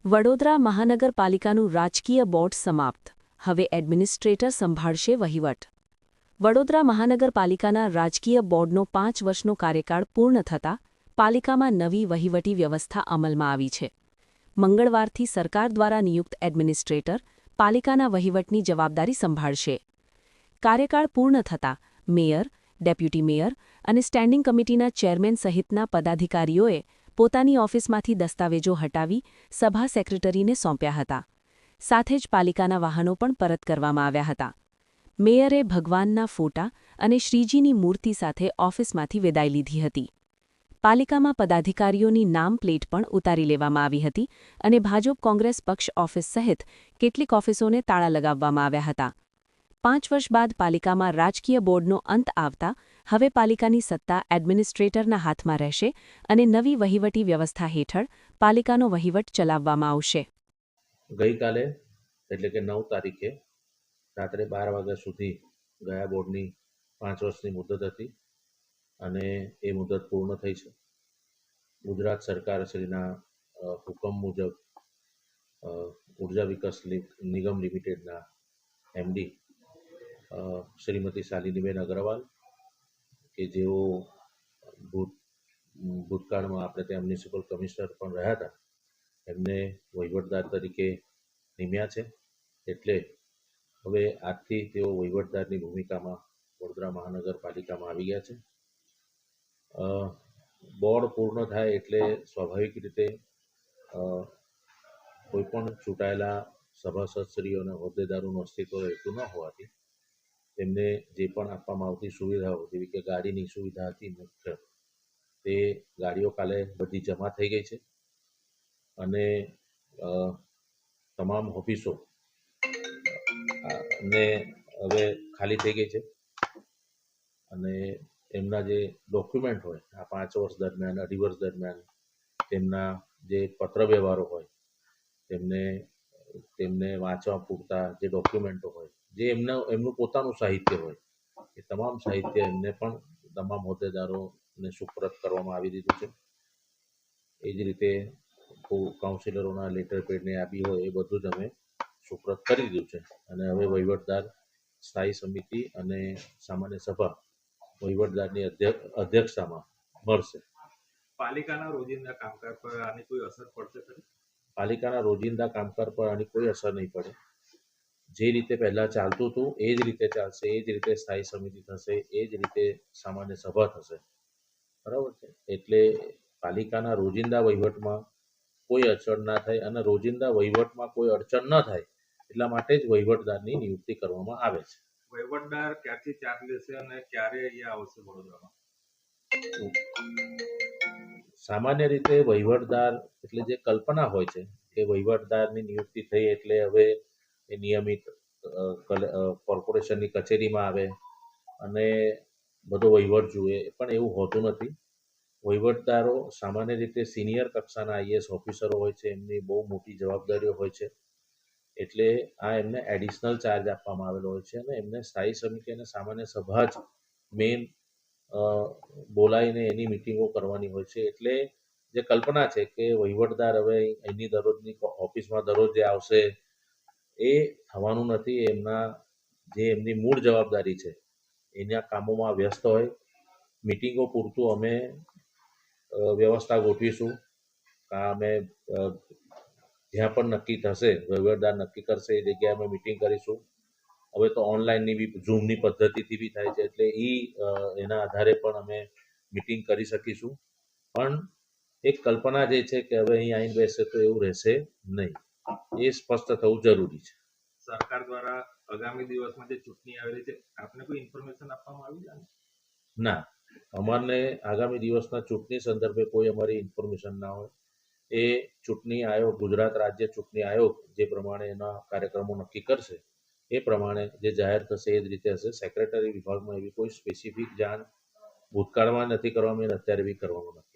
વડોદરા મહાનગરપાલિકાનું રાજકીય બોર્ડ સમાપ્ત. હવે એડમિનિસ્ટ્રેટર સંભાળશે વહીવટ. વડોદરા મહાનગરપાલિકાના રાજકીય બોર્ડનો 5 વર્ષનો કાર્યકાળ પૂર્ણ થતાં પાલિકામાં નવી વહીવટી વ્યવસ્થા અમલમાં આવી છે. મંગળવારથી સરકાર દ્વારા નિયુક્ત એડમિનિસ્ટ્રેટર પાલિકાના વહીવટની જવાબદારી સંભાળશે. કાર્યકાળ પૂર્ણ થતાં મેયર, ડેપ્યુટી મેયર અને સ્ટેન્ડિંગ કમિટીના ચેરમેન સહિતના પદાધિકારીઓએ પોતાની ઓફિસમાંથી દસ્તાવેજો હટાવી સભા સેક્રેટરીને સોંપ્યા હતા. સાથે જ પાલિકાના વાહનો પણ પરત કરવામાં આવ્યા હતા. મેયરે ભગવાનના ફોટા અને શ્રીજીની મૂર્તિ સાથે ઓફિસમાંથી વિદાય લીધી હતી. પાલિકામાં પદાધિકારીઓની નામ પ્લેટ પણ ઉતારી લેવામાં આવી હતી અને ભાજપ કોંગ્રેસ પક્ષ ઓફિસ સહિત કેટલીક ઓફિસોને તાળા લગાવવામાં આવ્યા હતા. 5 વર્ષ બાદ પાલિકામાં રાજકીય બોર્ડનો અંત આવતા હવે પાલિકાની સત્તા એડમિનિસ્ટ્રેટરના હાથમાં રહેશે અને નવી વહીવટી વ્યવસ્થા હેઠળ પાલિકાનો વહીવટ ચલાવવામાં આવશે. ગઈકાલે એટલે કે 9 તારીખે રાત્રે 12 વાગ્યા સુધી ગયા બોર્ડની 5 વર્ષની મુદત હતી અને એ મુદત પૂર્ણ થઈ છે. ગુજરાત સરકારશ્રીના હુકમ મુજબ ઉર્જા વિકાસ નિગમ લિમિટેડના એમડી શ્રીમતી શાલિનીબેન અગ્રવાલ કે જેઓ ભૂતકાળમાં આપણે ત્યાં મ્યુનિસિપલ કમિશનર પણ રહ્યા હતા, એમને વહીવટદાર તરીકે નિમ્યા છે. એટલે હવે આજથી તેઓ વહીવટદારની ભૂમિકામાં વડોદરા મહાનગરપાલિકામાં આવી ગયા છે. બોર્ડ પૂર્ણ થાય એટલે સ્વાભાવિક રીતે કોઈ પણ ચૂંટાયેલા સભાસદશ્રીઓ અને હોદ્દેદારોનું અસ્તિત્વ રહેતું ન હોવાથી તેમને જે પણ આપવામાં આવતી સુવિધાઓ જેવી કે ગાડીની સુવિધા હતી મુખ્ય, તે ગાડીઓ કાલે બધી જમા થઈ ગઈ છે અને તમામ ઓફિસો ને હવે ખાલી થઈ ગઈ છે અને એમના જે ડોક્યુમેન્ટ હોય આ 5 વર્ષ દરમિયાન, 2.5 વર્ષ દરમિયાન તેમના જે પત્ર વ્યવહારો હોય તેમને વાંચવા પૂરતા જે ડોક્યુમેન્ટો હોય, જે એમનું પોતાનું સાહિત્ય હોય, એ તમામ સાહિત્ય એમને પણ તમામ હોદ્દેદારોને સુપરત કરવામાં આવી દીધું છે. એ જ રીતે કાઉન્સિલરોના લેટર પેડને આપી હોય એ બધું જ અમે સુપરત કરી દીધું છે અને હવે વહીવટદાર સ્થાયી સમિતિ અને સામાન્ય સભા વહીવટદારની અધ્યક્ષતામાં મળશે. પાલિકાના રોજિંદા કામકાજ પર આની કોઈ અસર પડશે ખરી? પાલિકાના રોજિંદા કામકાજ પર આની કોઈ અસર નહીં પડે. જે રીતે પહેલાં ચાલતું હતું એ જ રીતે ચાલશે, એ જ રીતે સ્થાયી સમિતિ થશે, એ જ રીતે સામાન્ય સભા થશે. બરાબર છે. એટલે પાલિકાના રોજિંદા વહીવટમાં કોઈ અડચણ ના થાય અને રોજિંદા વહીવટમાં કોઈ અડચણ ન થાય એટલા માટે જ વહીવટદારની નિયુક્તિ કરવામાં આવે છે. વહીવટદાર ક્યારથી ચાર્જ લેશે અને ક્યારે અહીંયા આવશે વડોદરામાં? સામાન્ય રીતે વહીવટદાર એટલે જે કલ્પના હોય છે કે વહીવટદારની નિયુક્તિ થઈ એટલે હવે એ નિયમિત કોર્પોરેશનની કચેરીમાં આવે અને બધો વહીવટ જુએ, પણ એવું હોતું નથી. વહીવટદારો સામાન્ય રીતે સિનિયર કક્ષાના આઈએએસ ઓફિસરો હોય છે, એમની બહુ મોટી જવાબદારીઓ હોય છે, એટલે આ એમને એડિશનલ ચાર્જ આપવામાં આવેલો હોય છે અને એમને સ્થાયી સમિતિ અને સામાન્ય સભા જ મેઇન બોલાવીને એની મિટિંગો કરવાની હોય છે. એટલે જે કલ્પના છે કે વહીવટદાર હવે એની દરરોજની ઓફિસમાં દરરોજ જે આવશે એ થવાનું નથી. એમની મૂળ જવાબદારી છે એના કામોમાં વ્યસ્ત હોય. મિટિંગો પૂરતું અમે વ્યવસ્થા ગોઠવીશું. અમે જ્યાં પણ નક્કી થશે, વહીવટદાર નક્કી કરશે એ જગ્યાએ અમે મિટિંગ કરીશું. હવે તો ઓનલાઈનની બી ઝૂમની પદ્ધતિથી બી થાય છે, એટલે એના આધારે પણ અમે મિટિંગ કરી શકીશું. પણ એક કલ્પના જે છે કે હવે અહીં આવીને બેસે તો એવું રહેશે નહીં, એ સ્પષ્ટ થવું જરૂરી છે. સરકાર દ્વારા આગામી દિવસમાં જે ચૂંટણી આવેલી છે, આપને કોઈ ઇન્ફોર્મેશન આપવામાં આવી છે? ના, અમારને આગામી દિવસના ચૂંટણી સંદર્ભે કોઈ અમારી ઇન્ફોર્મેશન ના હોય. એ ચૂંટણી આયોગ, ગુજરાત રાજ્ય ચૂંટણી આયોગ જે પ્રમાણે એના કાર્યક્રમો નક્કી કરશે એ પ્રમાણે જે જાહેર થશે એ જ રીતે હશે. સેક્રેટરી વિભાગમાં એવી કોઈ સ્પેસિફિક જાણ ભૂતકાળમાં નથી કરવામાં, અત્યારે બી કરવાનું નથી.